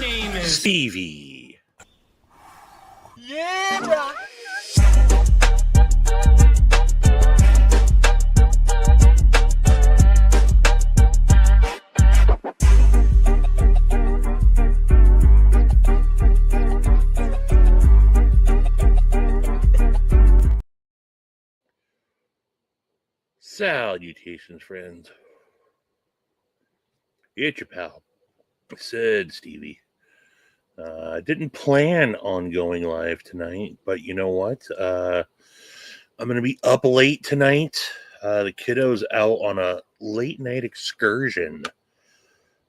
name is Stevie. Yeah, bro. Salutations, friends. It's your pal, said Stevie. Didn't plan on going live tonight, but you know what? I'm going to be up late tonight. The kiddo's out on a late night excursion,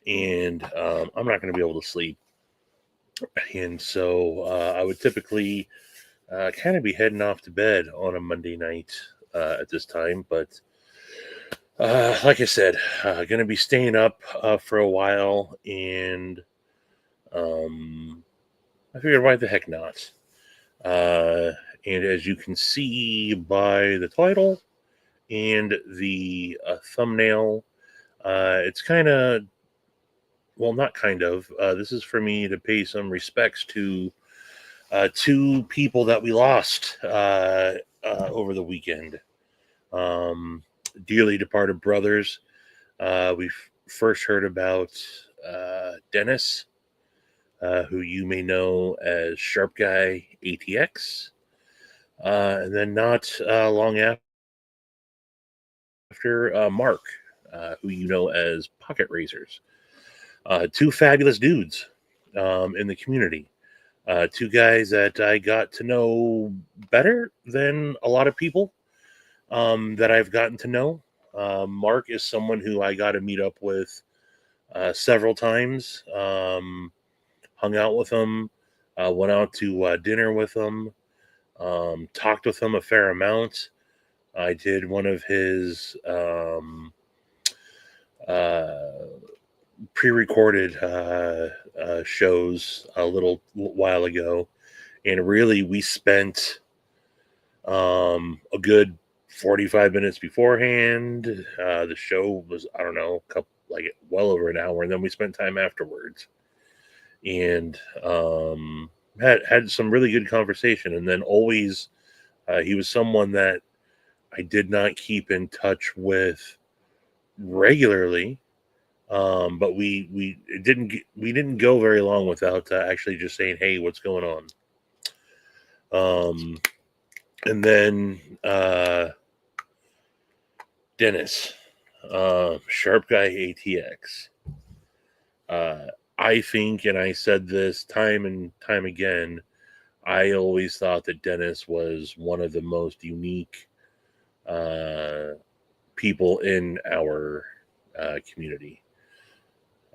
and I'm not going to be able to sleep. And so I would typically kind of be heading off to bed on a Monday night at this time, but like I said, going to be staying up for a while, and I figured, why the heck not? And as you can see by the title and the thumbnail, it's kind of, well, not kind of. This is for me to pay some respects to two people that we lost over the weekend. Dearly departed brothers. We first heard about Dennis, who you may know as Sharp Guy ATX, and then not long after Mark, who you know as Pocket Razors. Two fabulous dudes in the community. Two guys that I got to know better than a lot of people that I've gotten to know. Mark is someone who I got to meet up with several times. Hung out with him, went out to dinner with him, talked with him a fair amount. I did one of his pre-recorded shows a little while ago, and really we spent a good 45 minutes beforehand. The show was, I don't know, well over an hour, and then we spent time afterwards, and had some really good conversation. And then always, he was someone that I did not keep in touch with regularly, but we didn't go very long without actually just saying, "Hey, what's going on?" And then Dennis, Sharp Guy ATX. I think, and I said this time and time again, I always thought that Dennis was one of the most unique people in our community.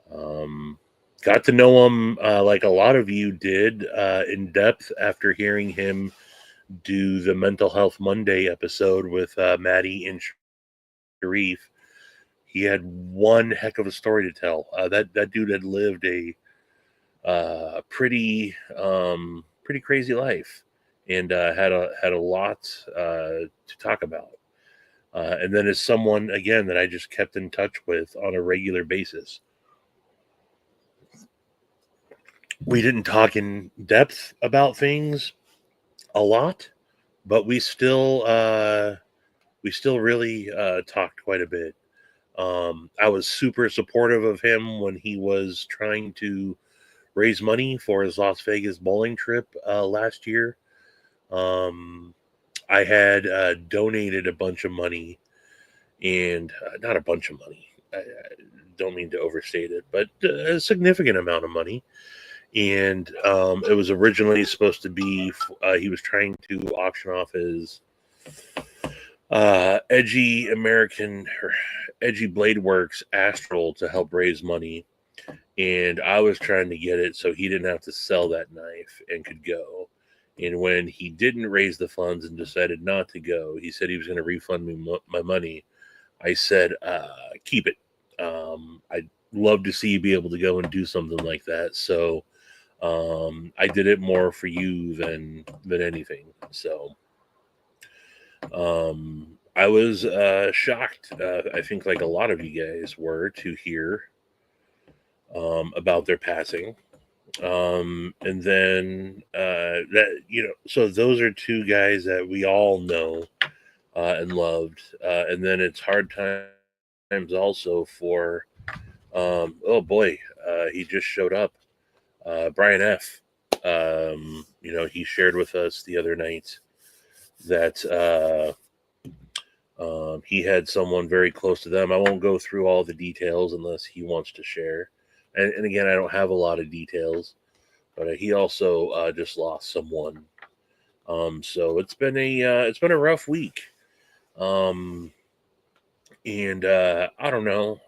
Got to know him like a lot of you did in depth after hearing him do the Mental Health Monday episode with Maddie and Sharif. He had one heck of a story to tell. That dude had lived a pretty crazy life, and had a lot to talk about. And then as someone again that I just kept in touch with on a regular basis. We didn't talk in depth about things a lot, but we still really talked quite a bit. I was super supportive of him when he was trying to raise money for his Las Vegas bowling trip last year. I had donated a bunch of money, and not a bunch of money. I don't mean to overstate it, but a significant amount of money. And it was originally supposed to be, he was trying to auction off his Edgy Blade Works Astral to help raise money. And I was trying to get it so he didn't have to sell that knife and could go. And when he didn't raise the funds and decided not to go, he said he was going to refund me my money. I said, keep it. I'd love to see you be able to go and do something like that. So I did it more for you than anything. So I was shocked. I think like a lot of you guys were, to hear about their passing. And then so those are two guys that we all know and loved. And then it's hard times also for oh boy, he just showed up. Brian F. He shared with us the other night that he had someone very close to them. I won't go through all the details unless he wants to share. And again, I don't have a lot of details, but he also just lost someone. So it's been a rough week. Um, and I don't know.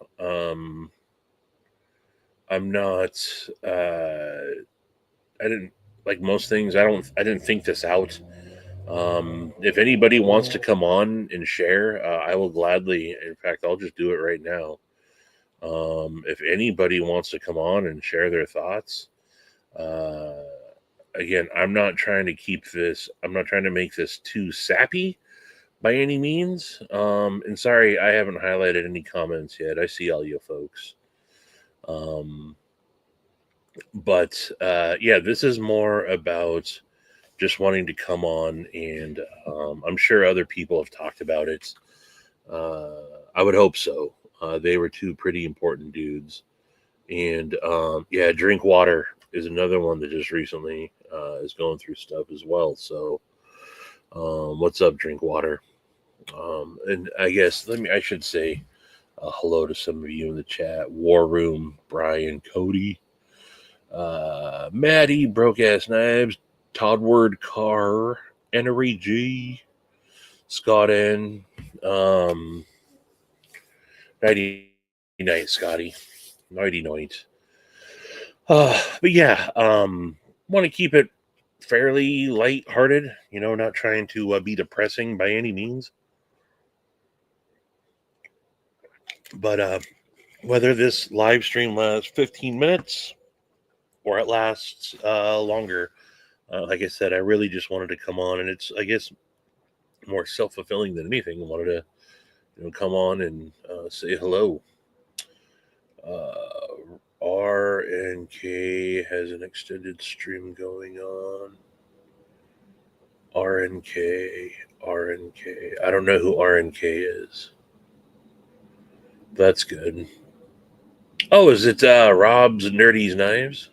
I'm not. I didn't like most things. I didn't think this out. If anybody wants to come on and share, I will gladly. In fact, I'll just do it right now. If anybody wants to come on and share their thoughts, uh, again, I'm not trying to keep this. I'm not trying to make this too sappy by any means. And sorry, I haven't highlighted any comments yet. I see all you folks. Um, but yeah, this is more about just wanting to come on, and I'm sure other people have talked about it. I would hope so. They were two pretty important dudes, and yeah, Drink Water is another one that just recently is going through stuff as well. So, what's up, Drink Water? And I guess I should say hello to some of you in the chat: War Room, Brian, Cody, Maddie, Broke Ass Knives, Toddward Carr, Enery G, Scott N, um, Nighty Night, Scotty, Nighty Night. But yeah, want to keep it fairly light-hearted. Not trying to be depressing by any means. But whether this live stream lasts 15 minutes or it lasts longer, like I said, I really just wanted to come on, and it's, I guess, more self-fulfilling than anything. I wanted to come on and say hello. RNK has an extended stream going on. RNK. I don't know who RNK is. That's good. Oh, is it Rob's Nerdy's Knives?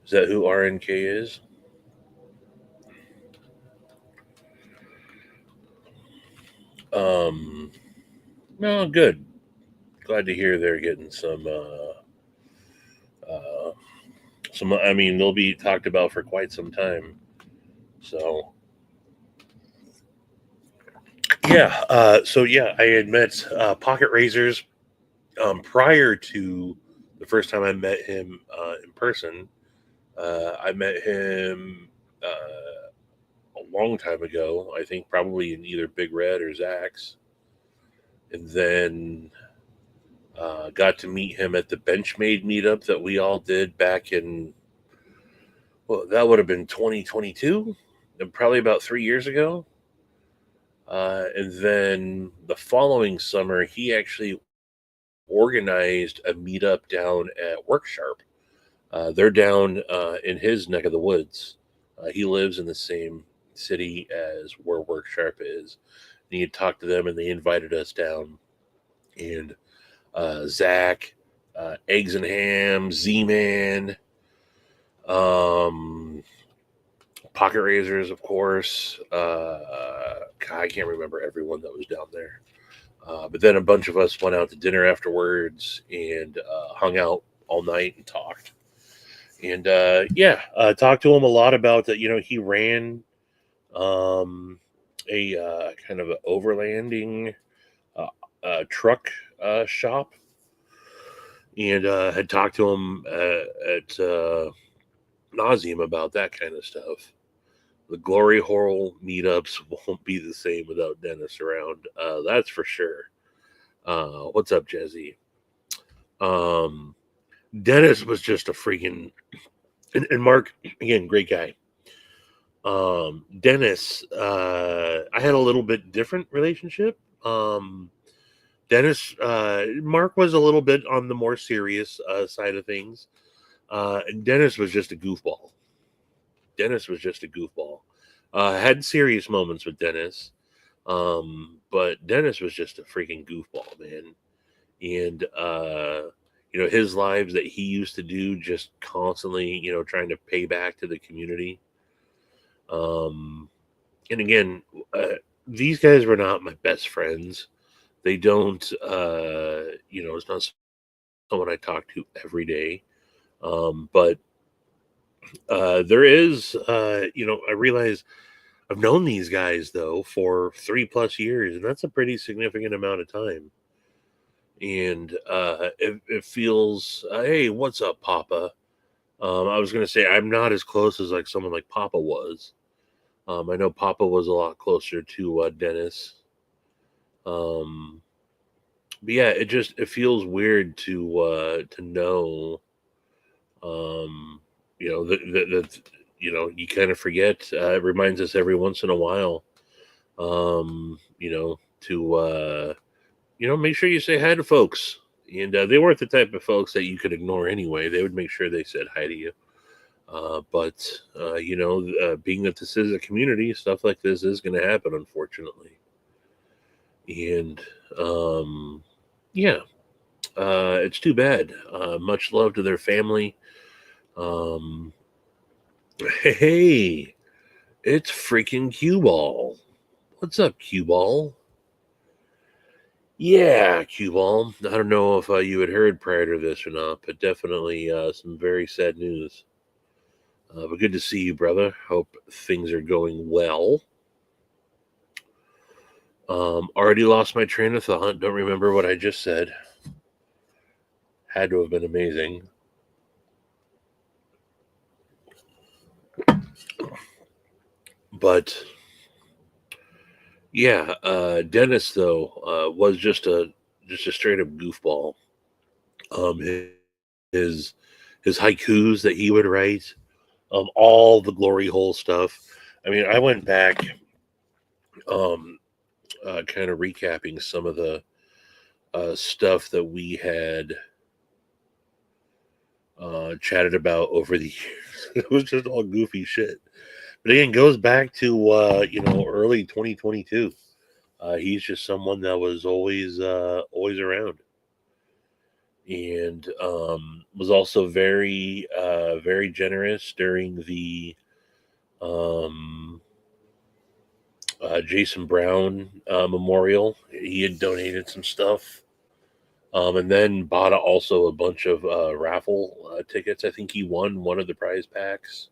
Is that who RNK is? No, good. Glad to hear they're getting some. I mean, they'll be talked about for quite some time. So, yeah. I had met Pocket Razors prior to the first time I met him in person. I met him a long time ago. I think probably in either Big Red or Zach's, and then got to meet him at the Benchmade meetup that we all did back in. Well, that would have been 2022, and probably about 3 years ago. And then the following summer, he actually organized a meetup down at Worksharp. They're down in his neck of the woods. He lives in the same city as where Worksharp is. And he had talked to them, and they invited us down. And Zach, Eggs and Ham, Z-Man, um, Pocket Razors, of course. I can't remember everyone that was down there. But then a bunch of us went out to dinner afterwards and hung out all night and talked. And talked to him a lot about that. He ran a kind of an overlanding truck shop, and had talked to him at nauseum about that kind of stuff. The Glory Hole meetups won't be the same without Dennis around. That's for sure. What's up, Jesse? Dennis was just a freaking and Mark, again, great guy. Dennis, I had a little bit different relationship. Dennis, Mark was a little bit on the more serious side of things. And Dennis was just a goofball. Dennis was just a goofball. Had serious moments with Dennis, but Dennis was just a freaking goofball, man. And his lives that he used to do, just constantly, trying to pay back to the community. Um, and again, these guys were not my best friends. They don't, it's not someone I talk to every day. But there is, I realize I've known these guys though for 3+ years, and that's a pretty significant amount of time. And it feels, hey, what's up, Papa? I was gonna say I'm not as close as like someone like Papa was. I know Papa was a lot closer to Dennis. Um, but yeah, it feels weird to know. Um, that you kind of forget. It reminds us every once in a while. To make sure you say hi to folks. And they weren't the type of folks that you could ignore anyway. They would make sure they said hi to you. But being that this is a community, stuff like this is going to happen, unfortunately. And yeah, it's too bad. Much love to their family. Um, hey, it's freaking Cue Ball. What's up, Cue Ball? Yeah, Cue Ball. I don't know if you had heard prior to this or not, but definitely some very sad news. But good to see you, brother. Hope things are going well. Already lost my train of thought. Don't remember what I just said. Had to have been amazing. But yeah, Dennis though was just a straight up goofball. Um, his his haikus that he would write, all the glory hole stuff. I mean, I went back, um, kind of recapping some of the stuff that we had chatted about over the years. It was just all goofy shit. But again, goes back to early 2022. He's just someone that was always around, and was also very generous during the um, Jason Brown memorial. He had donated some stuff. And then bought also a bunch of raffle tickets. I think he won one of the prize packs.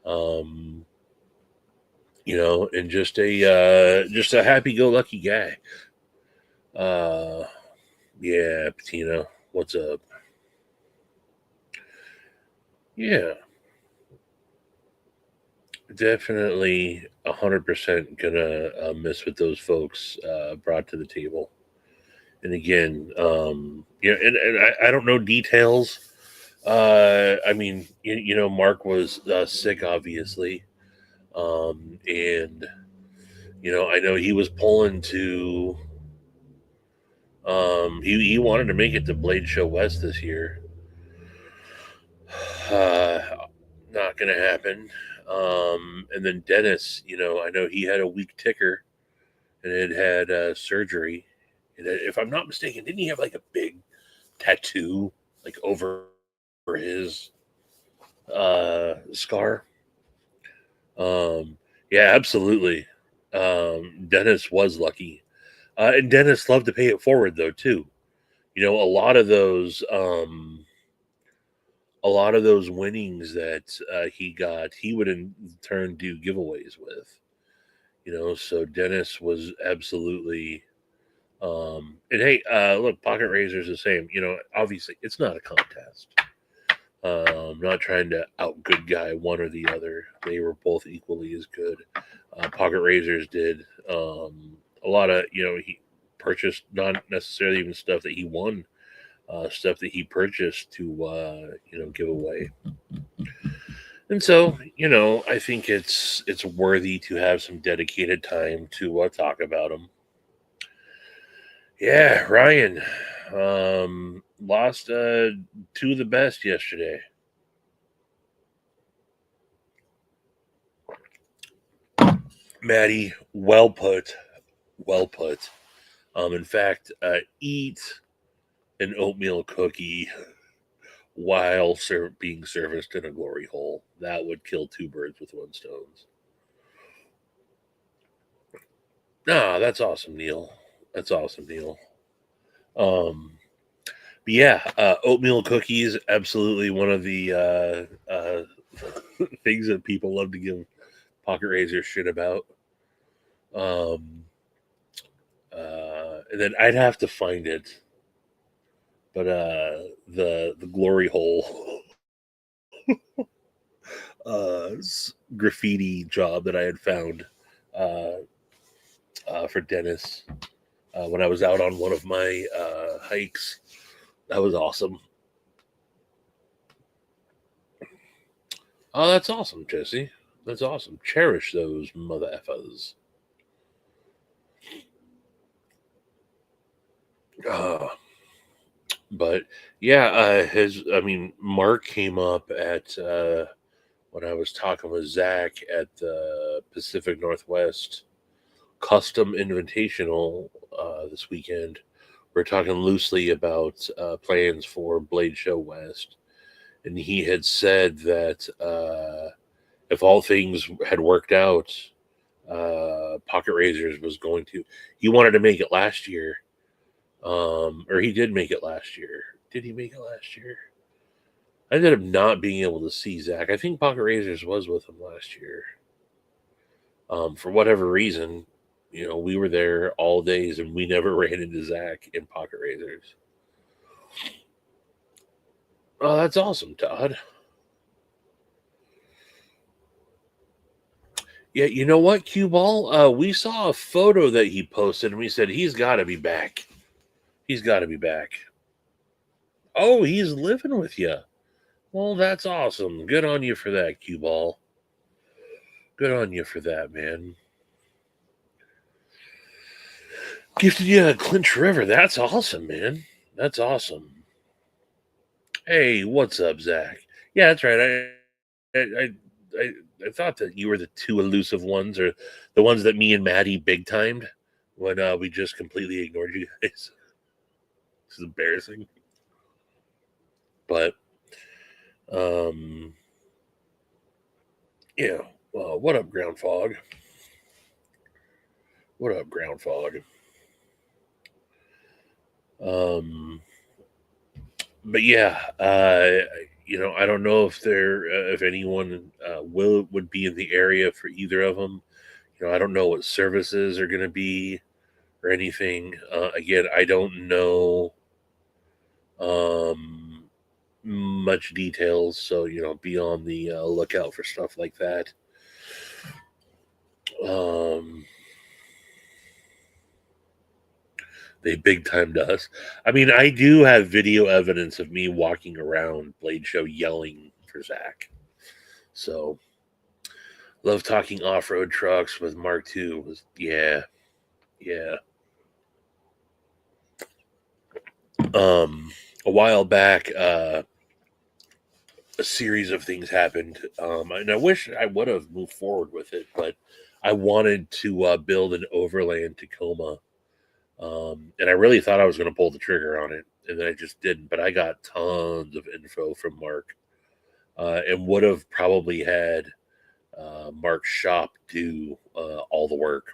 Um, and just a happy-go-lucky guy. Uh, yeah, Patina, what's up? Yeah, definitely 100% gonna miss what those folks brought to the table. And again, and I don't know details. I mean, Mark was sick, obviously, and I know he was pulling to. He wanted to make it to Blade Show West this year. Uh, Not gonna happen. And then Dennis, I know he had a weak ticker and had surgery. And if I'm not mistaken, didn't he have like a big tattoo like over his scar? Um, yeah, absolutely. Dennis was lucky, and Dennis loved to pay it forward though too. A lot of those winnings that he got, he would in turn do giveaways with. So Dennis was absolutely. And hey, look, Pocket Razor's the same. Obviously, it's not a contest. Not trying to out good guy one or the other. They were both equally as good. Pocket Razors did a lot of, he purchased not necessarily even stuff that he won, stuff that he purchased to, give away. And so, I think it's worthy to have some dedicated time to talk about them. Yeah, Ryan. Lost two of the best yesterday. Maddie, well put. Well put. In fact, eat an oatmeal cookie while being serviced in a glory hole. That would kill two birds with one stone. Ah, that's awesome, Neil. That's awesome, Neil. But yeah, oatmeal cookies, absolutely one of the things that people love to give pocket razor shit about. And then I'd have to find it, but the glory hole graffiti job that I had found uh, for Dennis when I was out on one of my hikes. That was awesome. Oh, that's awesome, Jesse. That's awesome. Cherish those mother effers. Uh, but yeah, Mark came up at when I was talking with Zach at the Pacific Northwest Custom Invitational this weekend. We're talking loosely about plans for Blade Show West, and he had said that if all things had worked out, Pocket Razors was going to. He wanted to make it last year, or he did make it last year. Did he make it last year? I ended up not being able to see Zach. I think Pocket Razors was with him last year. For whatever reason, we were there all days and we never ran into Zach in Pocket Razors. Oh, that's awesome, Todd. Yeah, you know what, Cue Ball? We saw a photo that he posted and we said he's got to be back. He's got to be back. Oh, he's living with you. Well, that's awesome. Good on you for that, Cue Ball. Good on you for that, man. Gifted you a Clinch River. That's awesome, man. That's awesome. Hey, what's up, Zach? Yeah, that's right. I thought that you were the two elusive ones, or the ones that me and Maddie big timed when we just completely ignored you guys. This is embarrassing. But yeah. What up, Ground Fog? What up, Ground Fog? But yeah, I don't know if anyone would be in the area for either of them. I don't know what services are going to be or anything. Again, I don't know much details, so be on the lookout for stuff like that. They big timed us. I mean, I do have video evidence of me walking around Blade Show yelling for Zach. So, love talking off road trucks with Mark II. Yeah. A while back, a series of things happened, and I wish I would have moved forward with it, but I wanted to build an overland Tacoma. And I really thought I was going to pull the trigger on it, and then I just didn't. But I got tons of info from Mark, and would have probably had Mark's shop do all the work.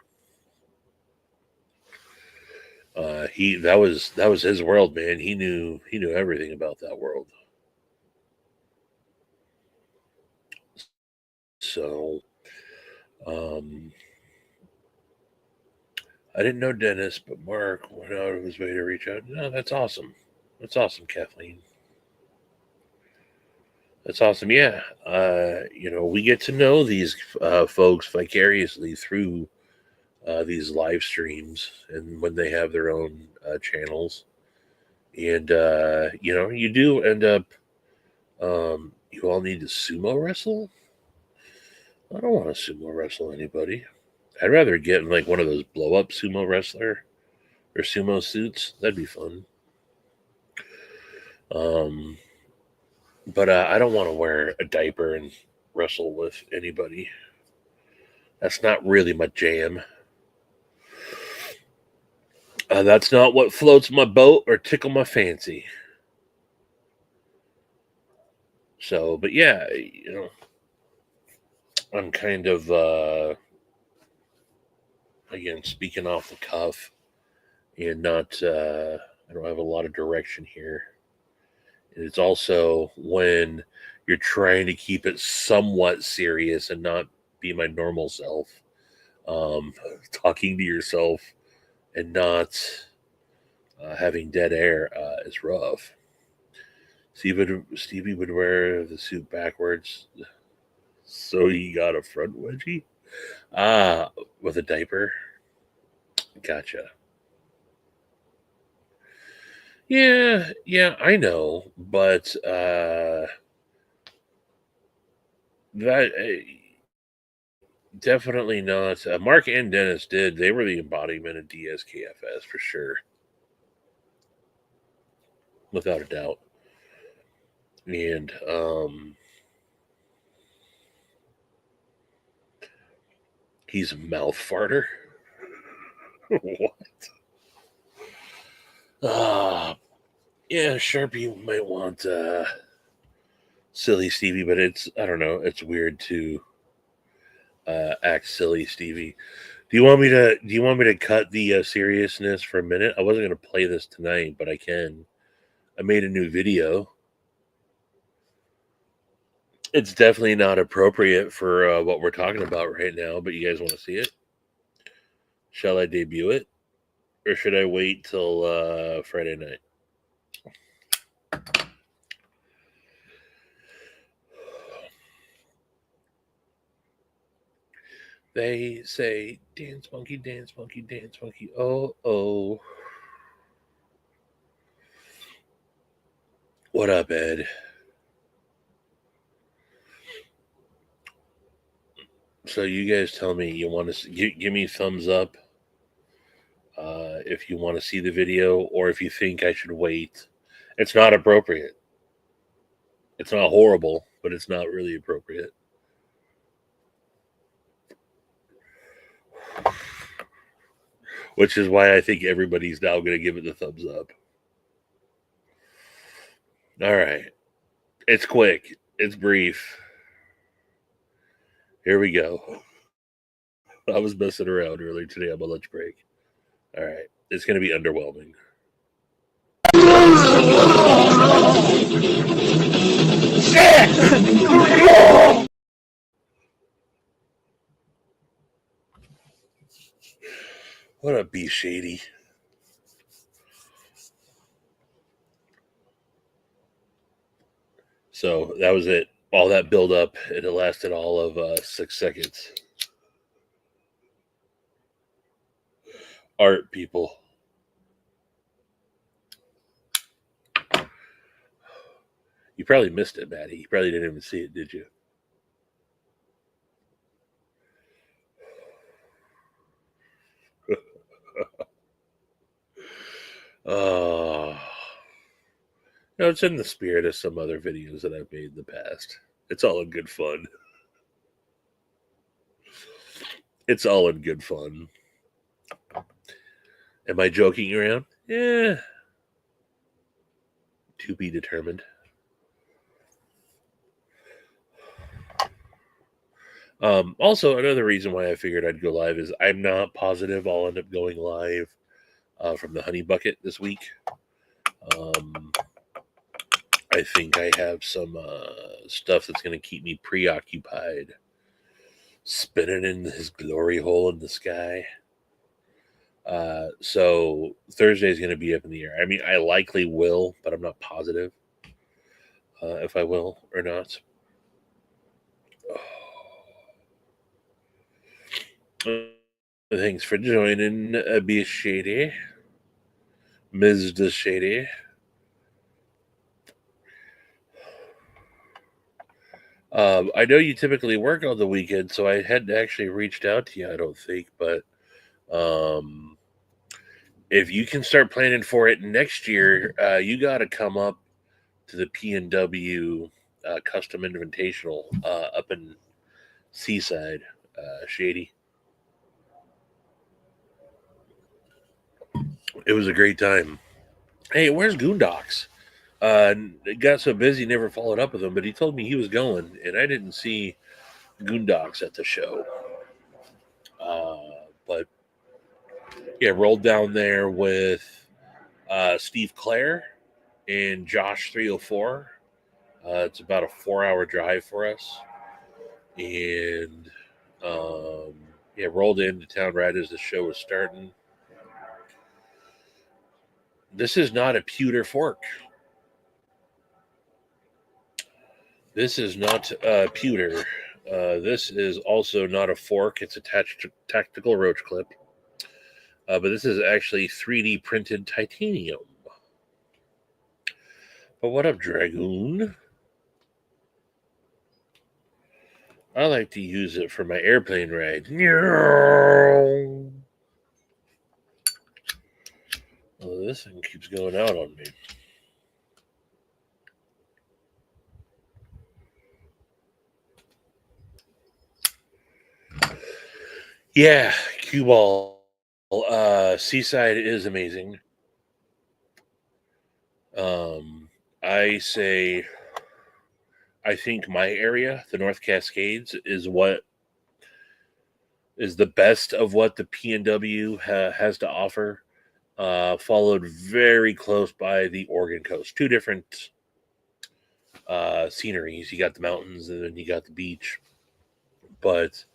That was his world, man. He knew everything about that world. So, um, I didn't know Dennis, but Mark went out of his way to reach out. No, that's awesome. That's awesome, Kathleen. That's awesome. Yeah. We get to know these folks vicariously through these live streams and when they have their own channels. And, you do end up, you all need to sumo wrestle. I don't want to sumo wrestle anybody. I'd rather get in like one of those blow up sumo wrestler or sumo suits. That'd be fun. But I don't want to wear a diaper and wrestle with anybody. That's not really my jam. That's not what floats my boat or tickle my fancy. So, but yeah, I'm kind of again speaking off the cuff and not. I don't have a lot of direction here. And it's also when you're trying to keep it somewhat serious and not be my normal self. Talking to yourself and not having dead air is rough. Stevie would wear the suit backwards, so he got a front wedgie. With a diaper. Gotcha. Yeah, I know, but that definitely not. Mark and Dennis did. They were the embodiment of DSKFS for sure, without a doubt. And he's a mouth farter. What? Yeah, Sharpie might want silly Stevie, but I don't know. It's weird to act silly Stevie. Do you want me to cut the seriousness for a minute? I wasn't going to play this tonight, but I can. I made a new video. It's definitely not appropriate for what we're talking about right now, but you guys want to see it? Shall I debut it? Or should I wait till Friday night? They say, dance monkey, dance monkey, dance monkey. Oh, oh. What up, Ed? So you guys tell me you want to give me thumbs up if you want to see the video, or if you think I should wait. It's not appropriate. It's not horrible, but it's not really appropriate. Which is why I think everybody's now going to give it the thumbs up. All right. It's quick. It's brief. Here we go. I was messing around earlier today on my lunch break. All right. It's going to be underwhelming. What up, B Shady? So that was it. All that build up, it lasted all of 6 seconds. Art, people. You probably missed it, Maddie. You probably didn't even see it, did you? Oh. No, it's in the spirit of some other videos that I've made in the past. It's all in good fun. It's all in good fun. Am I joking around? Yeah. To be determined. Also, another reason why I figured I'd go live is I'm not positive I'll end up going live from the Honey Bucket this week. I think I have some stuff that's going to keep me preoccupied, spinning in his glory hole in the sky. So Thursday is going to be up in the air. I mean, I likely will, but I'm not positive if I will or not. Thanks for joining, Be Shady, Ms. De Shady. I know you typically work on the weekend, so I hadn't actually reached out to you, I don't think, but if you can start planning for it next year, you got to come up to the PNW Custom Invitational up in Seaside, Shady. It was a great time. Hey, where's Goondocks? Got so busy, never followed up with him, but he told me he was going, and I didn't see Goondocks at the show. But yeah, rolled down there with Steve Clare and Josh 304. It's about a 4-hour drive for us, and um, yeah, rolled into town right as the show was starting. This is not a pewter fork. This is not pewter. This is also not a fork. It's attached to tactical roach clip. But this is actually 3D printed titanium. But what up, Dragoon? I like to use it for my airplane ride. Oh, this thing keeps going out on me. Yeah, cue ball. Seaside is amazing. I say, I think my area, the North Cascades, is what is the best of what the PNW has to offer. Followed very close by the Oregon coast. Two different sceneries. You got the mountains and then you got the beach. But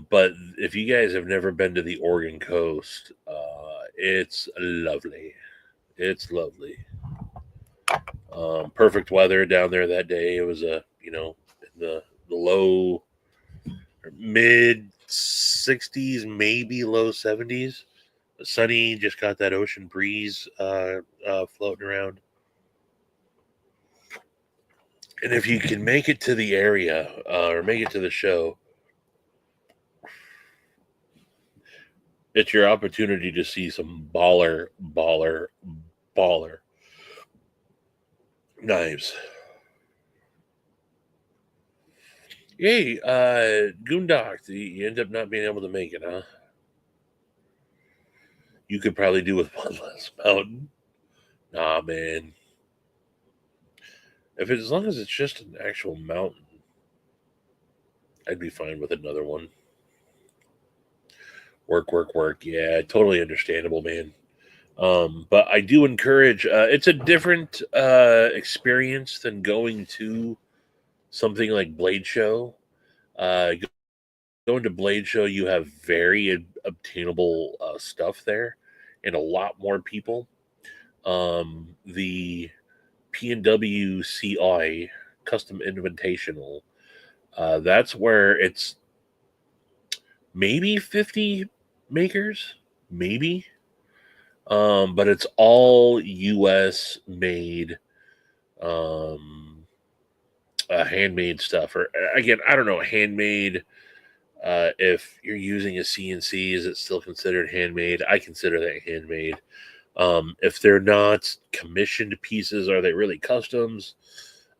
but if you guys have never been to the Oregon coast, it's lovely. It's lovely. Perfect weather down there that day. It was in the low mid 60s, maybe low 70s. Sunny, just got that ocean breeze floating around. And if you can make it to the area or make it to the show, it's your opportunity to see some baller knives. Yay, Goondock, you end up not being able to make it, huh? You could probably do with one less mountain. Nah, man. As long as it's just an actual mountain, I'd be fine with another one. Work. Yeah, totally understandable, man. But I do encourage. It's a different experience than going to something like Blade Show. Uh, Going to Blade Show, you have very obtainable stuff there, and a lot more people. The PNW CI Custom Invitational. That's where it's maybe 50 makers, maybe. But it's all U.S. made, handmade stuff. Or again, I don't know, handmade. If you're using a CNC, is it still considered handmade? I consider that handmade. If they're not commissioned pieces, are they really customs?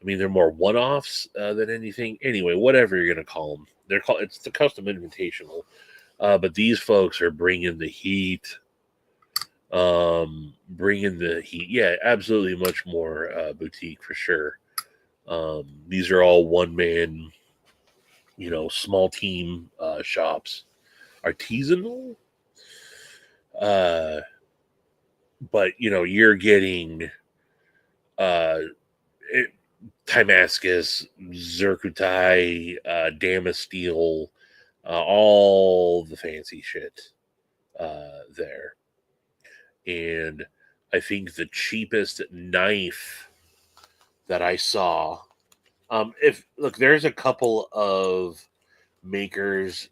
I mean, they're more one-offs than anything. Anyway, whatever you're gonna call them, they're called. It's the custom invitational. But these folks are bringing the heat. Bringing the heat. Yeah, absolutely, much more boutique for sure. These are all one-man, small team shops, artisanal. Uh, but you're getting it, Timascus, Zircutai, Damasteel, all the fancy shit there. And I think the cheapest knife that I saw, if look, there's a couple of makers.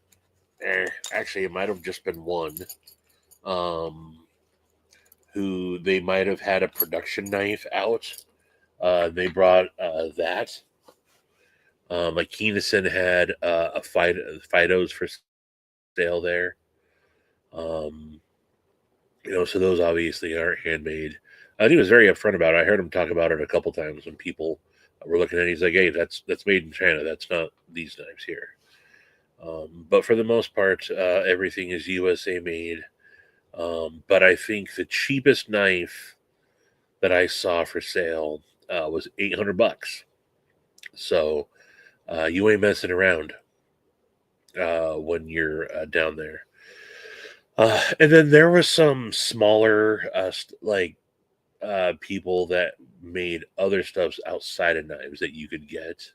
Actually, it might have just been one. Who they might have had a production knife out. They brought that. Like Keenison had a Fido's for sale there. So those obviously aren't handmade. I think he was very upfront about it. I heard him talk about it a couple times when people were looking at it. He's like, "Hey, that's made in China. That's not these knives here." But for the most part, everything is USA made. But I think the cheapest knife that I saw for sale was $800. So you ain't messing around when you're down there. And then there was some smaller, people that made other stuffs outside of knives that you could get.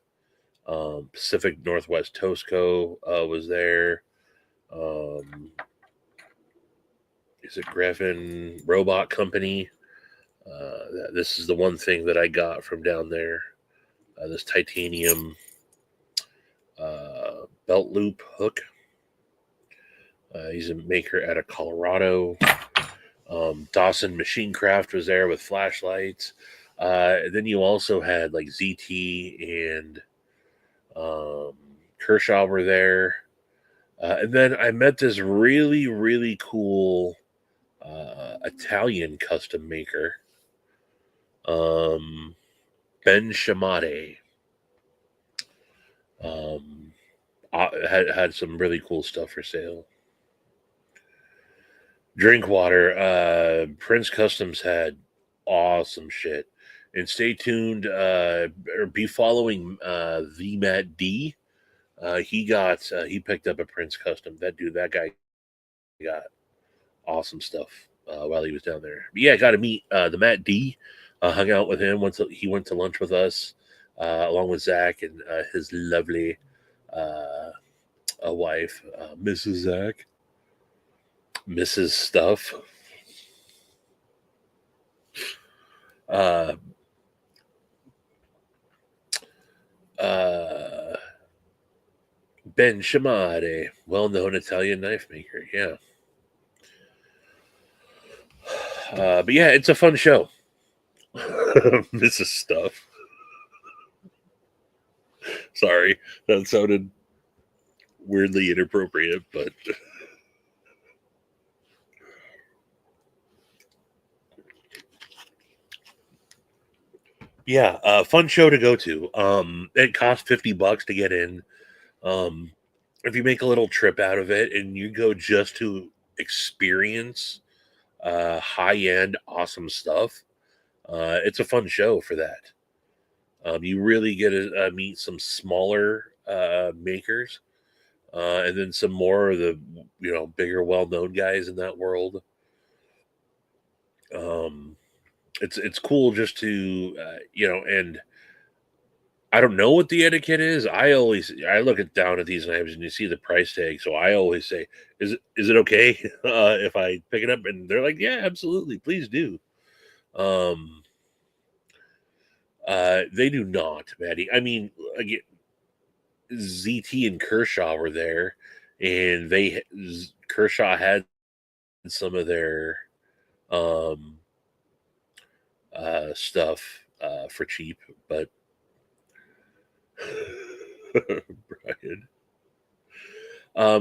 Pacific Northwest Tosco was there. Um, is it Griffin Robot Company? This is the one thing that I got from down there. This titanium belt loop hook. He's a maker out of Colorado. Dawson Machine Craft was there with flashlights. Then you also had like ZT and Kershaw were there. And then I met this really, really cool Italian custom maker, Ben Shamade. Had some really cool stuff for sale. Drinkwater, Prince Customs had awesome shit. And stay tuned, or be following the Matt D. He picked up a Prince Custom. That guy got awesome stuff while he was down there. But yeah, I got to meet the Matt D. Hung out with him once he went to lunch with us, along with Zach and his lovely wife, Mrs. Zach, Mrs. Stuff. Uh, Ben Shamade, well-known Italian knife maker. Yeah. But yeah, it's a fun show. Mrs. Stuff. Sorry, that sounded weirdly inappropriate, but yeah, fun show to go to. It costs $50 to get in. If you make a little trip out of it and you go just to experience high end, awesome stuff, it's a fun show for that. You really get to meet some smaller makers, and then some more of the bigger, well known guys in that world. Um, it's cool just to and I don't know what the etiquette is. I look down at these knives and you see the price tag, so I always say, "Is it okay if I pick it up?" And they're like, "Yeah, absolutely, please do." Um, they do not, Maddie. I mean, again, ZT and Kershaw were there, and Kershaw had some of their um, stuff for cheap, but Brian.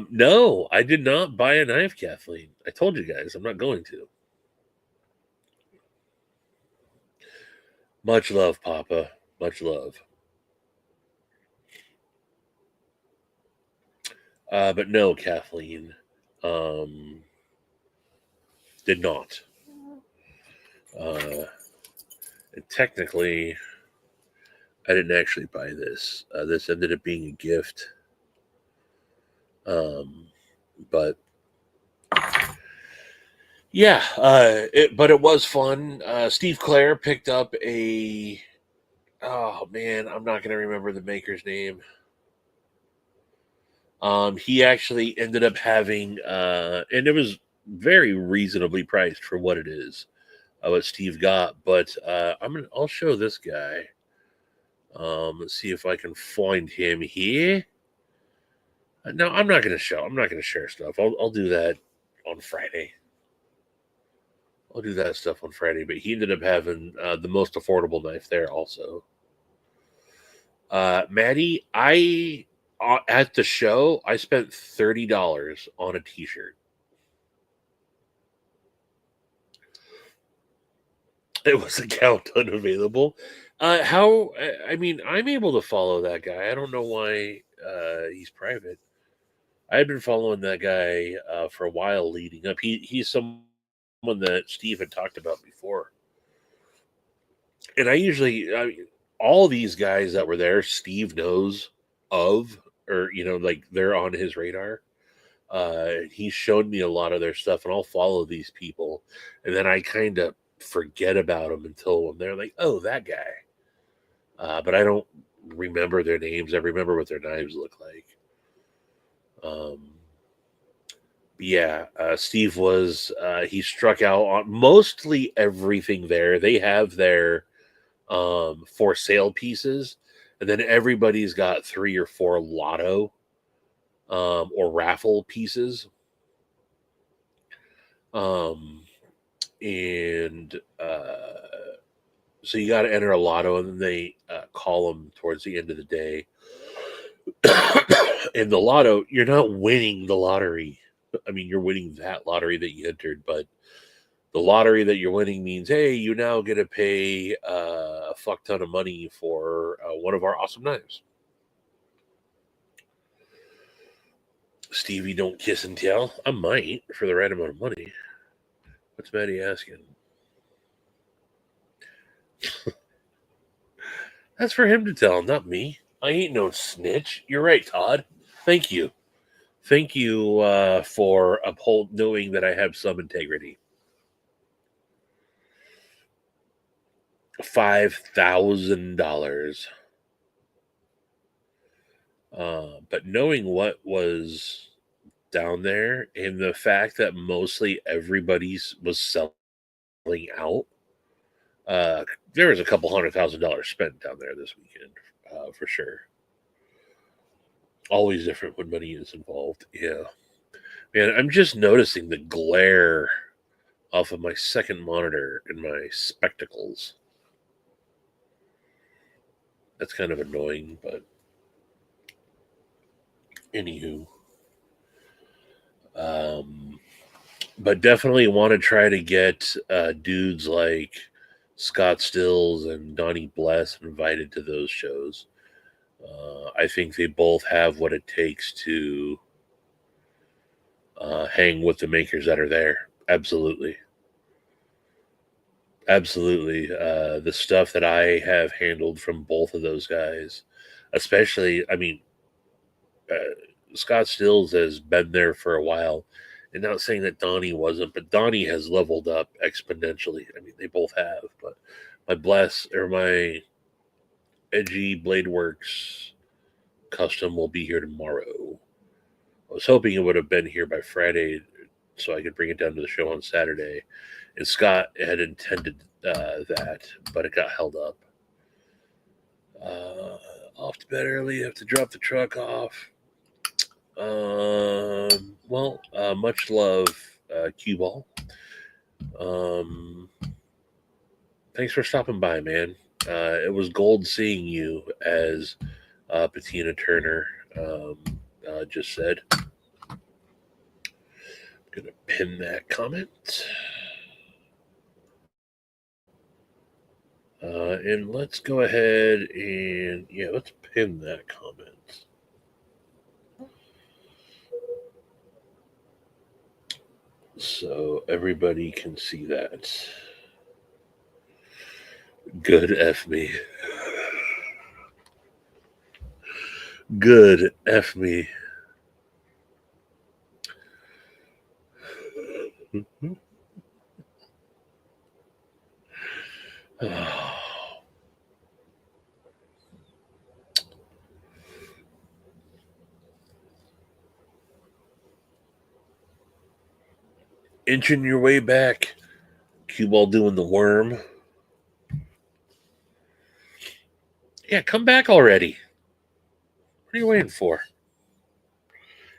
No, I did not buy a knife, Kathleen. I told you guys I'm not going to. Much love, Papa. Much love. But no, Kathleen. Um, did not. Uh, and technically, I didn't actually buy this. This ended up being a gift. But yeah, but it was fun. Steve Clare picked up a. Oh man, I'm not going to remember the maker's name. He actually ended up having, and it was very reasonably priced for what it is, what Steve got. But I'll show this guy. Let's see if I can find him here. No, I'm not going to show. I'm not going to share stuff. I'll do that on Friday. I'll do that stuff on Friday. But he ended up having the most affordable knife there, also. Maddie, I at the show I spent $30 on a T-shirt. It was account unavailable. How? I mean, I'm able to follow that guy. I don't know why he's private. I've been following that guy for a while leading up. He's someone that Steve had talked about before, and all these guys that were there, Steve knows of, or like they're on his radar. He's shown me a lot of their stuff, and I'll follow these people, and then I kind of forget about them until when they're like, "Oh, that guy," but I don't remember their names. I remember what their knives look like. Um, yeah, Steve was he struck out on mostly everything there. They have their for sale pieces, and then everybody's got 3 or 4 lotto or raffle pieces. Um, and so you got to enter a lotto, and then they call them towards the end of the day. In the lotto, you're not winning the lottery. I mean, you're winning that lottery that you entered, but the lottery that you're winning means, hey, you now get to pay a fuck ton of money for one of our awesome knives. Stevie, don't kiss and tell. I might for the right amount of money. What's Maddie asking? That's for him to tell, not me. I ain't no snitch. You're right, Todd. Thank you. Thank you for knowing that I have some integrity. $5,000. But knowing what was down there and the fact that mostly everybody was selling out, uh, there was a couple $100,000 spent down there this weekend for sure. Always different when money is involved. Yeah. Man, I'm just noticing the glare off of my second monitor and my spectacles. That's kind of annoying, but anywho. But definitely want to try to get dudes like Scott Stills and Donnie Bless invited to those shows. I think they both have what it takes to hang with the makers that are there. Absolutely. Absolutely. The stuff that I have handled from both of those guys, especially, I mean, Scott Stills has been there for a while. And not saying that Donnie wasn't, but Donnie has leveled up exponentially. I mean, they both have. But my Edgy Blade Works custom will be here tomorrow. I was hoping it would have been here by Friday so I could bring it down to the show on Saturday. And Scott had intended that, but it got held up. Off to bed early, have to drop the truck off. Much love, Cue Ball. Thanks for stopping by, man. It was gold seeing you, as Patina Turner just said. I'm gonna pin that comment. And let's go ahead and let's pin that comment. So everybody can see that. Good F me. Good F me. Inching your way back. Cue Ball doing the worm. Yeah, come back already. What are you waiting for?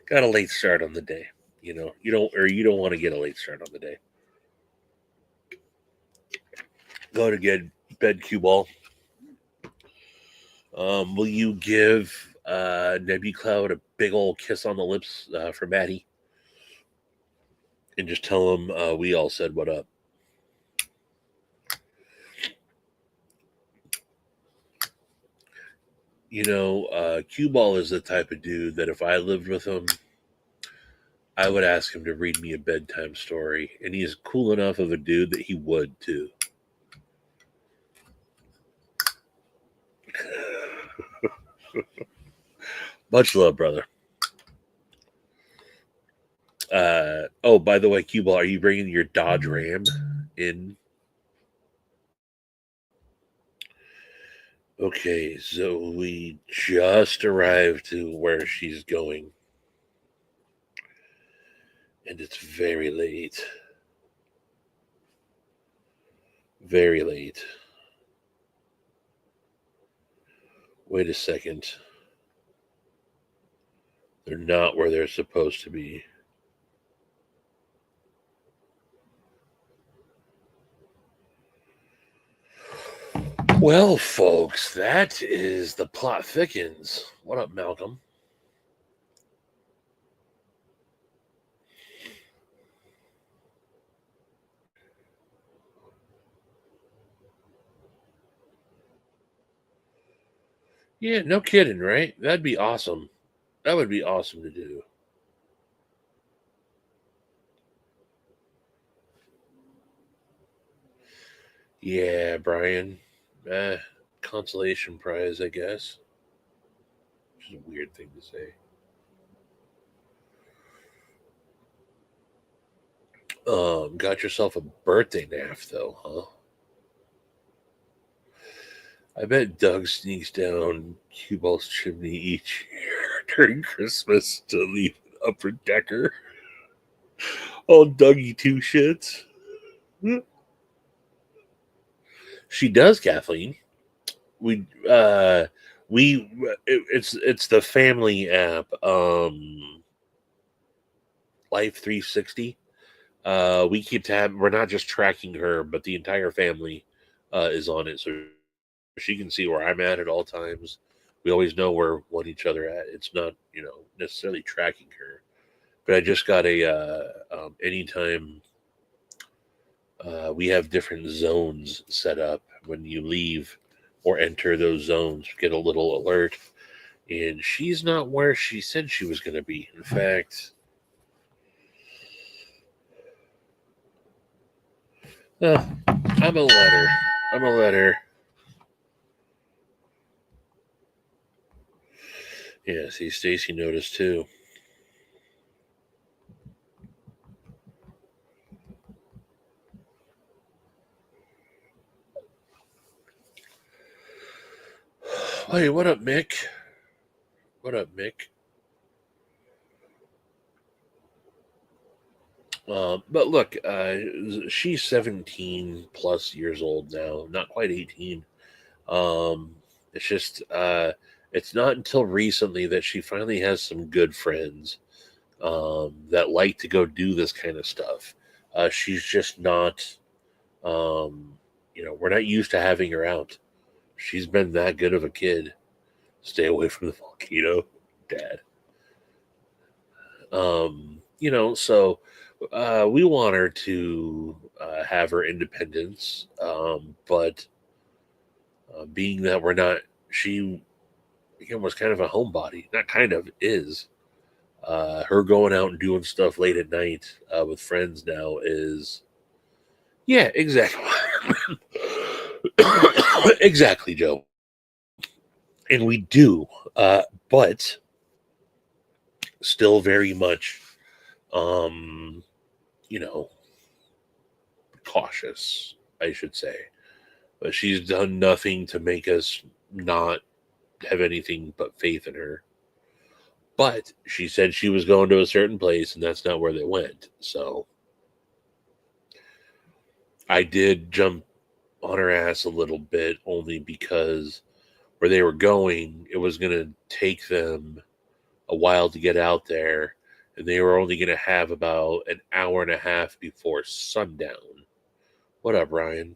Got a late start on the day. You don't want to get a late start on the day. Go to get bed, Cue Ball. Will you give Nebucloud a big old kiss on the lips for Maddie? And just tell him we all said what up. Cue Ball is the type of dude that if I lived with him, I would ask him to read me a bedtime story. And he's cool enough of a dude that he would, too. Much love, brother. Oh, by the way, Cue Ball, are you bringing your Dodge Ram in? Okay, so we just arrived to where she's going. And it's very late. Very late. Wait a second. They're not where they're supposed to be. Well, folks, that is the plot thickens. What up, Malcolm? Yeah, no kidding, right? That'd be awesome. That would be awesome to do. Yeah, Brian. Consolation prize, I guess. Which is a weird thing to say. Got yourself a birthday naff, though, huh? I bet Doug sneaks down Cue Ball's chimney each year during Christmas to leave an upper decker. All Dougie two shits. She does, Kathleen. We it's the family app, Life 360. We keep tab. We're not just tracking her, but the entire family is on it, so she can see where I'm at all times. We always know where one each other at. It's not necessarily tracking her, but I just got a anytime we have different zones set up. When you leave or enter those zones, get a little alert. And she's not where she said she was going to be. In fact, I'm a letter. I'm a letter. Yeah, see, Stacy noticed too. Hey, what up, Mick? What up, Mick? But look, she's 17 plus years old now, not quite 18. Um, it's just, it's not until recently that she finally has some good friends that like to go do this kind of stuff. She's just not, we're not used to having her out. She's been that good of a kid. Stay away from the volcano, Dad. So we want her to have her independence, but being that we're not, she was kind of a homebody. Not kind of, is. Her going out and doing stuff late at night with friends now is, yeah, exactly. Exactly, Joe. And we do, but still very much, um, you know, cautious, I should say. But she's done nothing to make us not have anything but faith in her. But she said she was going to a certain place, and that's not where they went. So I did jump on her ass a little bit, only because where they were going, it was going to take them a while to get out there, and they were only going to have about an hour and a half before sundown. What up, Ryan?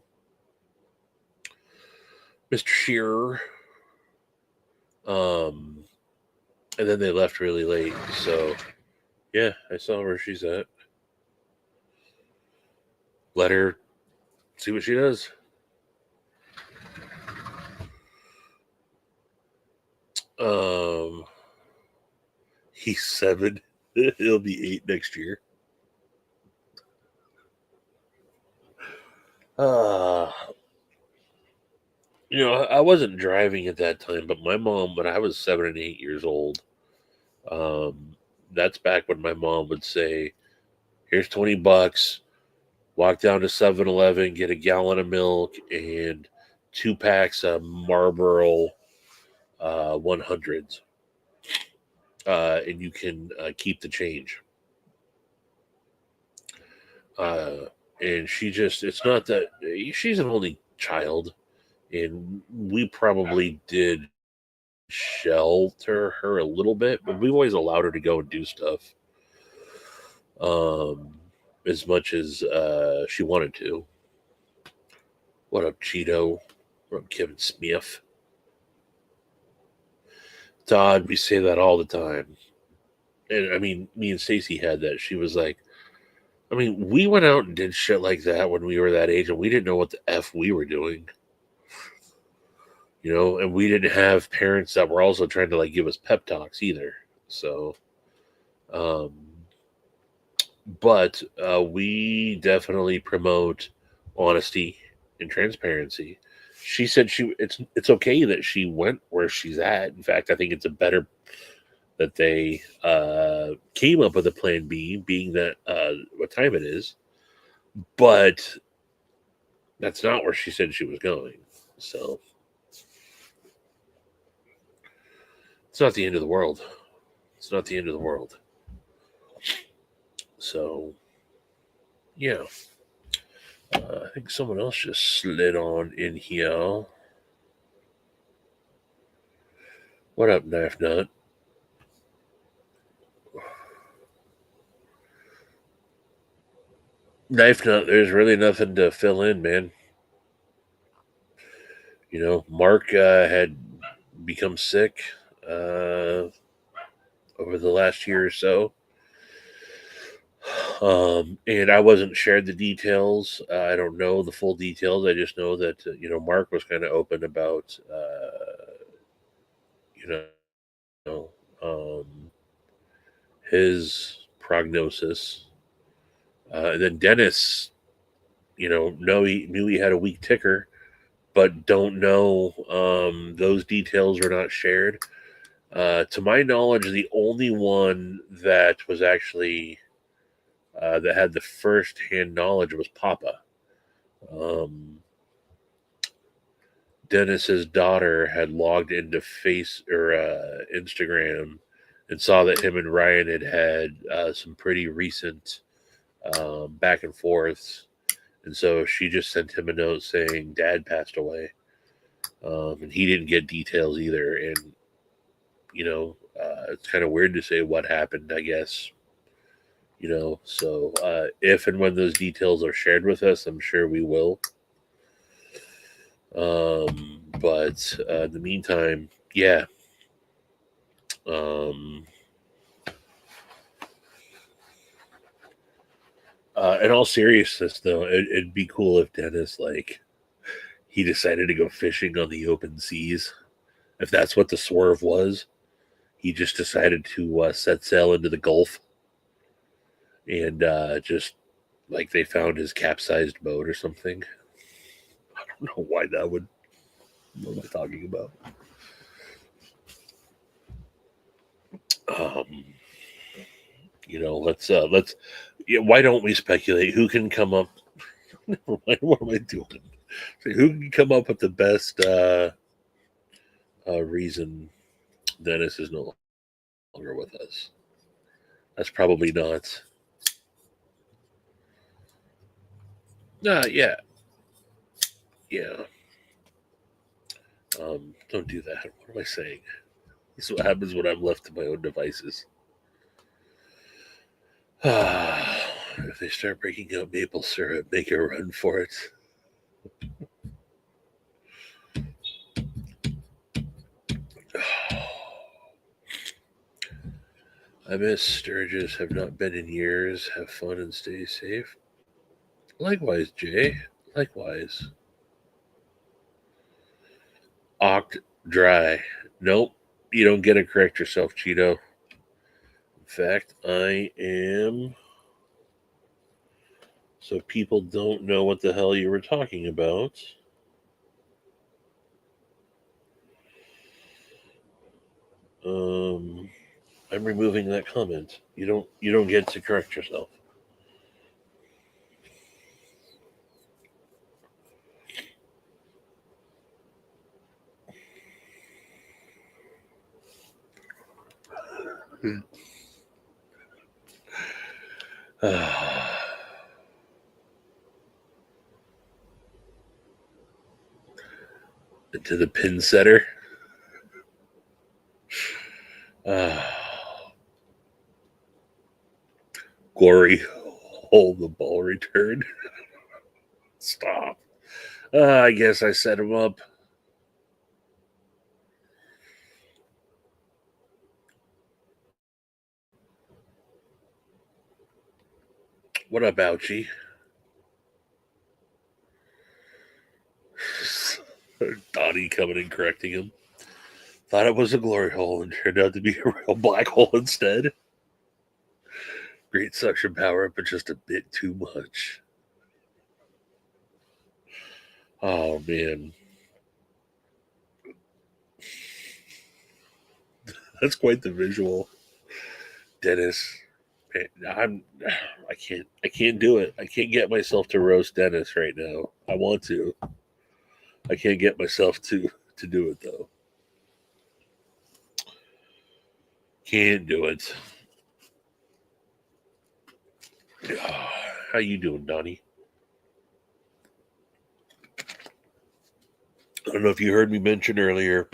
Mr. Shearer. Um, and then they left really late. So, yeah, I saw where she's at. Let her see what she does. Um, he's 7. He'll be 8 next year. Uh, I wasn't driving at that time, but my mom, when I was 7 and 8 years old, um, that's back when my mom would say, "Here's $20. Walk down to 7-Eleven, get a gallon of milk and 2 packs of Marlboro 100s, and you can keep the change." Uh, and it's not that she's an only child, and we probably did shelter her a little bit, but we've always allowed her to go and do stuff um, as much as she wanted to. What up, Cheeto? What up, Kevin Smith? Todd, we say that all the time. And I mean, me and Stacy had that. She was like, I mean, we went out and did shit like that when we were that age, and we didn't know what the F we were doing. And we didn't have parents that were also trying to like give us pep talks either. So, um, but we definitely promote honesty and transparency. She said it's okay that she went where she's at. In fact, I think it's a better that they came up with a plan B, being that what time it is. But that's not where she said she was going. So it's not the end of the world. It's not the end of the world. So, yeah. I think someone else just slid on in here. What up, Knife Nut? Knife Nut, there's really nothing to fill in, man. Mark had become sick over the last year or so. And I wasn't shared the details. I don't know the full details. I just know that Mark was kind of open about you know his prognosis. And then Dennis, he knew he had a weak ticker, but don't know. Those details were not shared. To my knowledge, the only one that was actually that had the first-hand knowledge was Papa. Dennis's daughter had logged into Instagram and saw that him and Ryan had some pretty recent back and forths, and so she just sent him a note saying Dad passed away, and he didn't get details either. And it's kind of weird to say what happened, I guess. So if and when those details are shared with us, I'm sure we will. But in the meantime, yeah. In all seriousness, though, it'd be cool if Dennis, like, he decided to go fishing on the open seas. If that's what the swerve was, he just decided to set sail into the Gulf and just like they found his capsized boat or something. I don't know why that would. What am I talking about? Um, let's. Yeah, why don't we speculate? Who can come up? What am I doing? Who can come up with the best reason Dennis is no longer with us? That's probably not. Yeah, yeah. Don't do that. What am I saying? This is what happens when I'm left to my own devices. If they start breaking out maple syrup, make a run for it. I miss Sturgis. Have not been in years. Have fun and stay safe. Likewise, Jay. Likewise. Oct dry. Nope. You don't get to correct yourself, Cheeto. In fact, I am. So people don't know what the hell you were talking about. I'm removing that comment. You don't get to correct yourself. To the pin setter. Glory hold the ball return. Stop. I guess I set him up. What up, Ouchie? Donnie coming and correcting him. Thought it was a glory hole and turned out to be a real black hole instead. Great suction power, but just a bit too much. Oh, man. That's quite the visual. Dennis. I can't do it. I can't get myself to roast Dennis right now. I want to. I can't get myself to do it though. Can't do it. How you doing, Donnie? I don't know if you heard me mention earlier.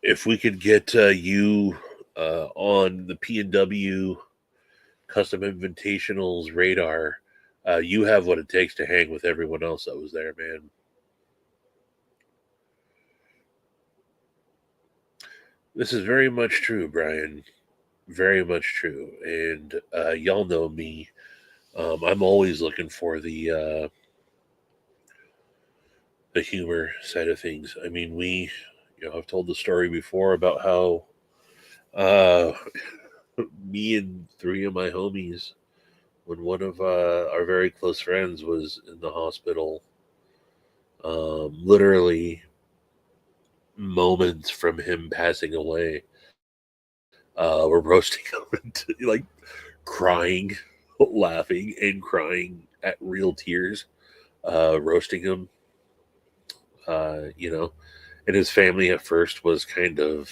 If we could get you on the P&W Custom Invitationals radar, you have what it takes to hang with everyone else that was there, man. This is very much true, Brian. Very much true. And y'all know me. I'm always looking for the humor side of things. I mean, I've told the story before about how uh, me and three of my homies, when one of our very close friends was in the hospital, literally moments from him passing away, we're roasting him into like crying, laughing, and crying at real tears, roasting him. And his family at first was kind of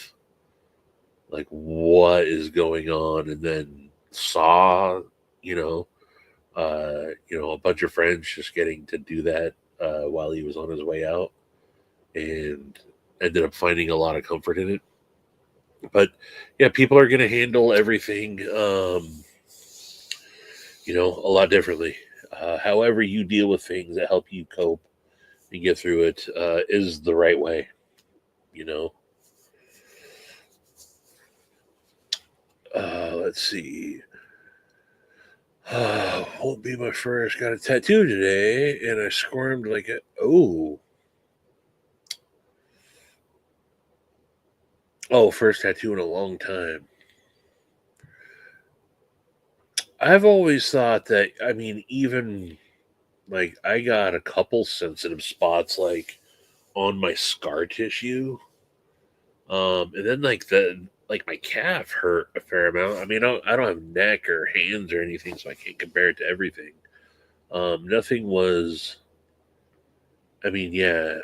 like, "What is going on?" And then saw, you know, a bunch of friends just getting to do that while he was on his way out, and ended up finding a lot of comfort in it. But yeah, people are going to handle everything, a lot differently. However, you deal with things that help you cope and get through it is the right way. You know. Let's see. Won't be my first. Got a tattoo today, and I squirmed like a. Oh, first tattoo in a long time. I've always thought that. I mean, even like I got a couple sensitive spots, like on my scar tissue, and then like my calf hurt a fair amount. I mean, I don't have neck or hands or anything, so I can't compare it to everything. Nothing was. I mean, yeah,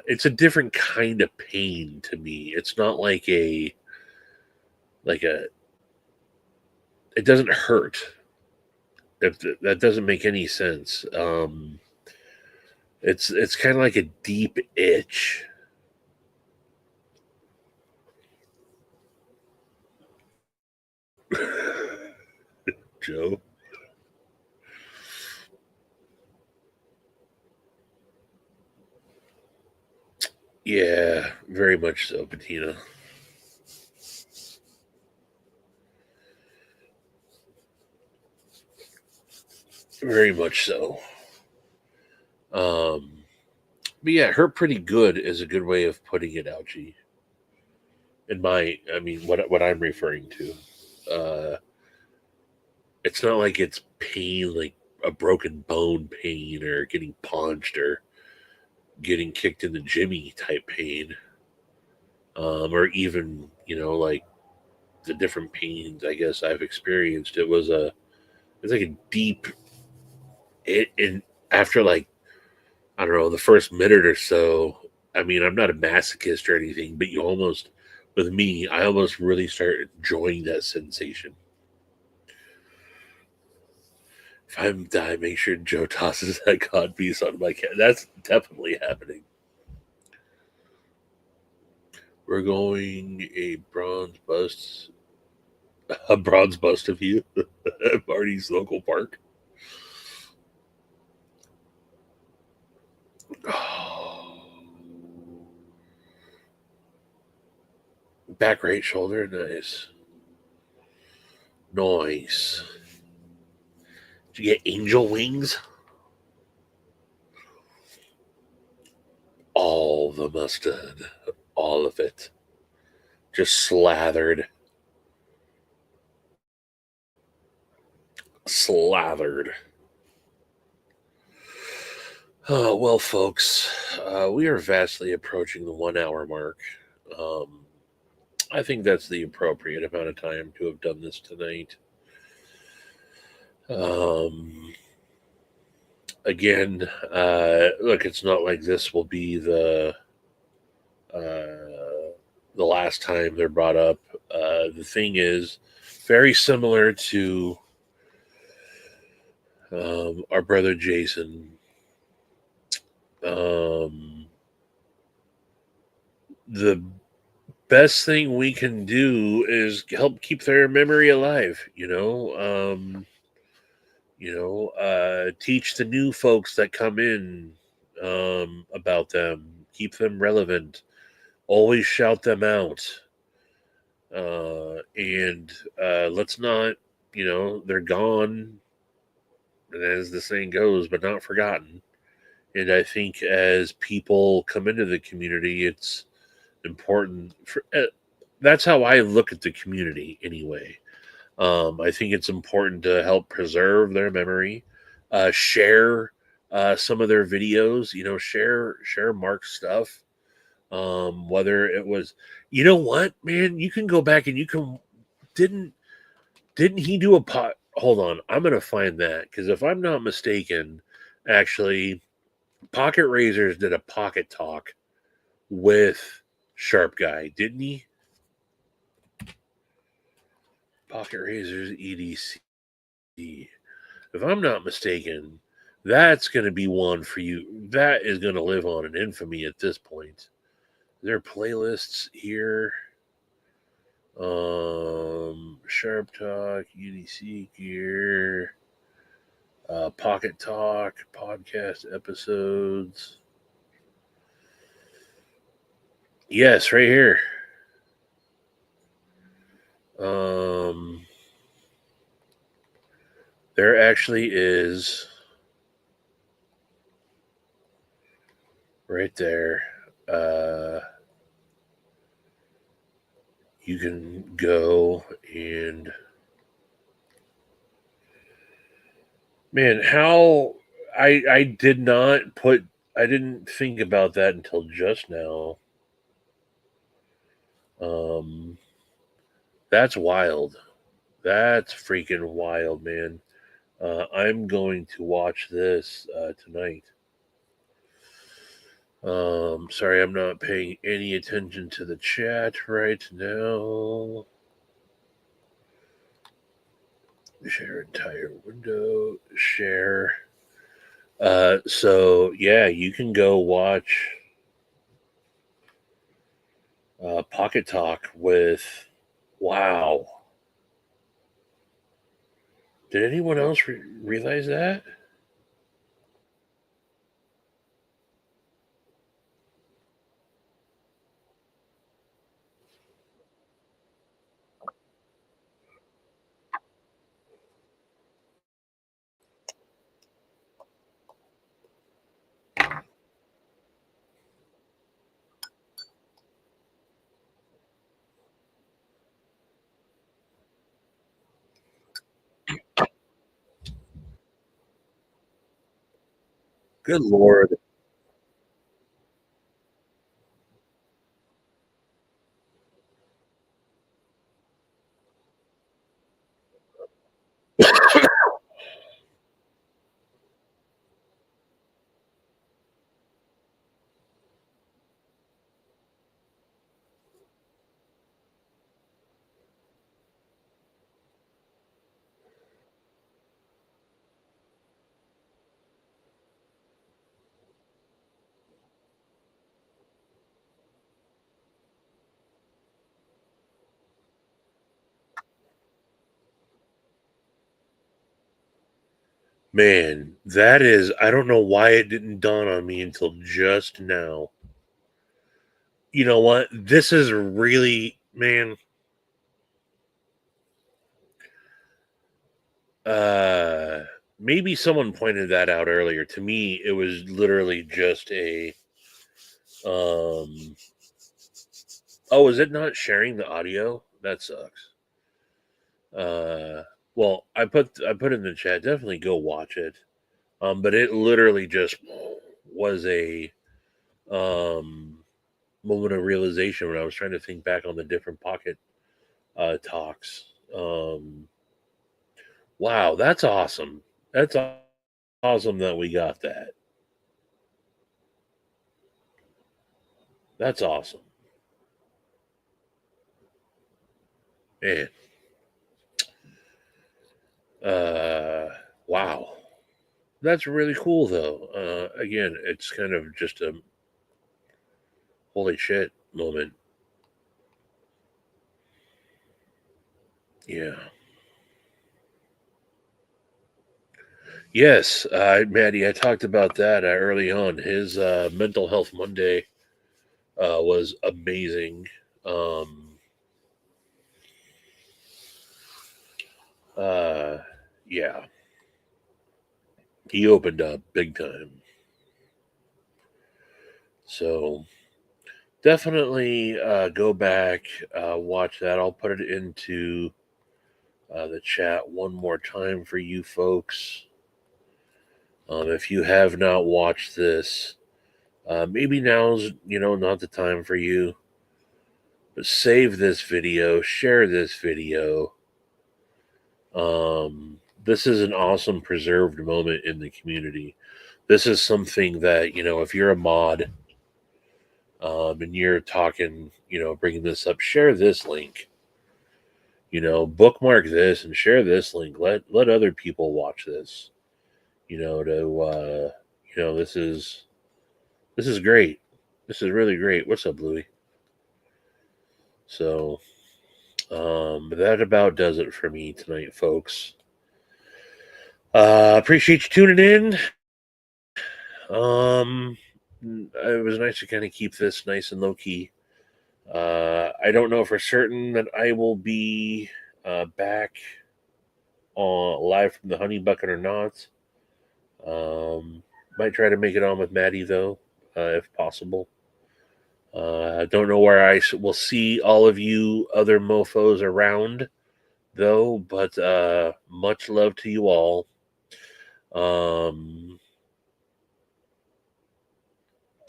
it's a different kind of pain to me. It's not like a. It doesn't hurt. If that doesn't make any sense. It's kind of like a deep itch. Joe. Yeah, very much so, Bettina. Very much so. Um, But yeah, hurt pretty good is a good way of putting it, Ouchie. I mean, what I'm referring to. It's not like it's pain, like a broken bone pain or getting punched or getting kicked in the jimmy type pain, or even like the different pains I guess I've experienced. It's like a deep it in after like I don't know the first minute or so. I mean, I'm not a masochist or anything, but with me, I almost really start enjoying that sensation. If I'm dying, make sure Joe tosses that cod piece on my cat. That's definitely happening. We're going a bronze bust of you at Marty's local park. Back right shoulder, nice. Nice. Did you get angel wings? All the mustard. All of it. Just slathered. Slathered. Oh, well, folks, we are vastly approaching the 1 hour mark. Um, I think that's the appropriate amount of time to have done this tonight. Um, Again, look, it's not like this will be the last time they're brought up. The thing is, very similar to our brother Jason. Um, the best thing we can do is help keep their memory alive. Teach the new folks that come in about them, keep them relevant, always shout them out. And let's not, they're gone, and as the saying goes, but not forgotten. And I think as people come into the community, it's important that's how I look at the community anyway. I think it's important to help preserve their memory, share some of their videos. Share Mark's stuff. Whether it was, what, man, you can go back and you can didn't didn't he do a pot? Hold on, I'm gonna find that because if I'm not mistaken, actually, Pocket Razors did a pocket talk with Sharp Guy, didn't he? Pocket Razors EDC. If I'm not mistaken, that's going to be one for you. That is going to live on in infamy at this point. There are playlists here. Sharp Talk, UDC gear, Pocket Talk, podcast episodes. Yes, right here. There actually is right there. You can go and man, how I didn't think about that until just now. Um, that's wild. That's freaking wild, man. I'm going to watch this tonight. Sorry, I'm not paying any attention to the chat right now. Share entire window. Share. So yeah, you can go watch Pocket Talk with. Wow. Did anyone else realize that? Good Lord. Man, that is I don't know why it didn't dawn on me until just now. You know what? This is really man, uh maybe someone pointed that out earlier. To me, it was literally just a um oh, is it not sharing the audio? That sucks. Uh well, I put in the chat, definitely go watch it. But it literally just was a um moment of realization when I was trying to think back on the different pocket talks. Wow, that's awesome. That's awesome that we got that. That's awesome. Man. Uh wow. That's really cool though. Again, it's kind of just a holy shit moment. Yeah. Yes, Maddie, I talked about that early on. His mental health Monday was amazing. Um, uh, yeah, he opened up big time. So definitely go back, watch that. I'll put it into the chat one more time for you folks. If you have not watched this, maybe now's not the time for you. But save this video, share this video. This is an awesome preserved moment in the community. This is something that if you're a mod and you're talking, bringing this up, share this link. Bookmark this and share this link. Let other people watch this. This is great. This is really great. What's up, Louie? So, that about does it for me tonight, folks. Appreciate you tuning in. Um, it was nice to kind of keep this nice and low key. I don't know for certain that I will be back on live from the Honey Bucket or not. Might try to make it on with Maddie though, if possible. I don't know where I will see all of you other mofos around though, but much love to you all. Um,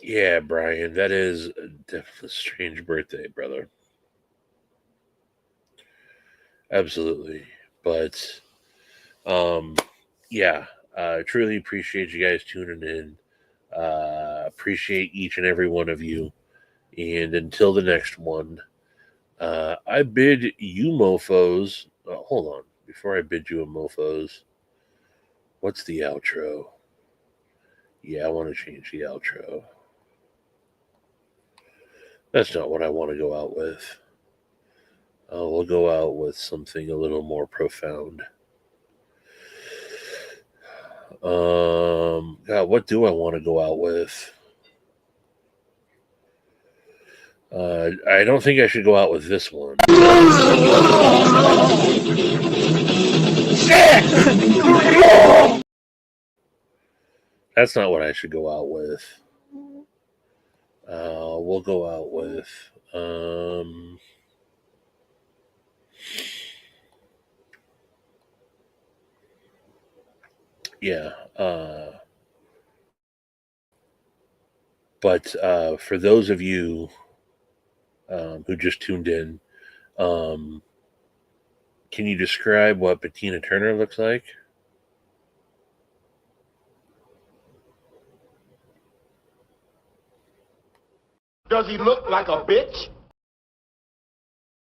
yeah, Brian, that is definitely a strange birthday, brother. Absolutely. But yeah, truly appreciate you guys tuning in. Appreciate each and every one of you. And until the next one, I bid you mofos. Hold on. Before I bid you a mofos, what's the outro? Yeah, I want to change the outro. That's not what I want to go out with. We'll go out with something a little more profound. God, what do I want to go out with? I don't think I should go out with this one. That's not what I should go out with. We'll go out with. Yeah. But for those of you who just tuned in, can you describe what Bettina Turner looks like? Does he look like a bitch?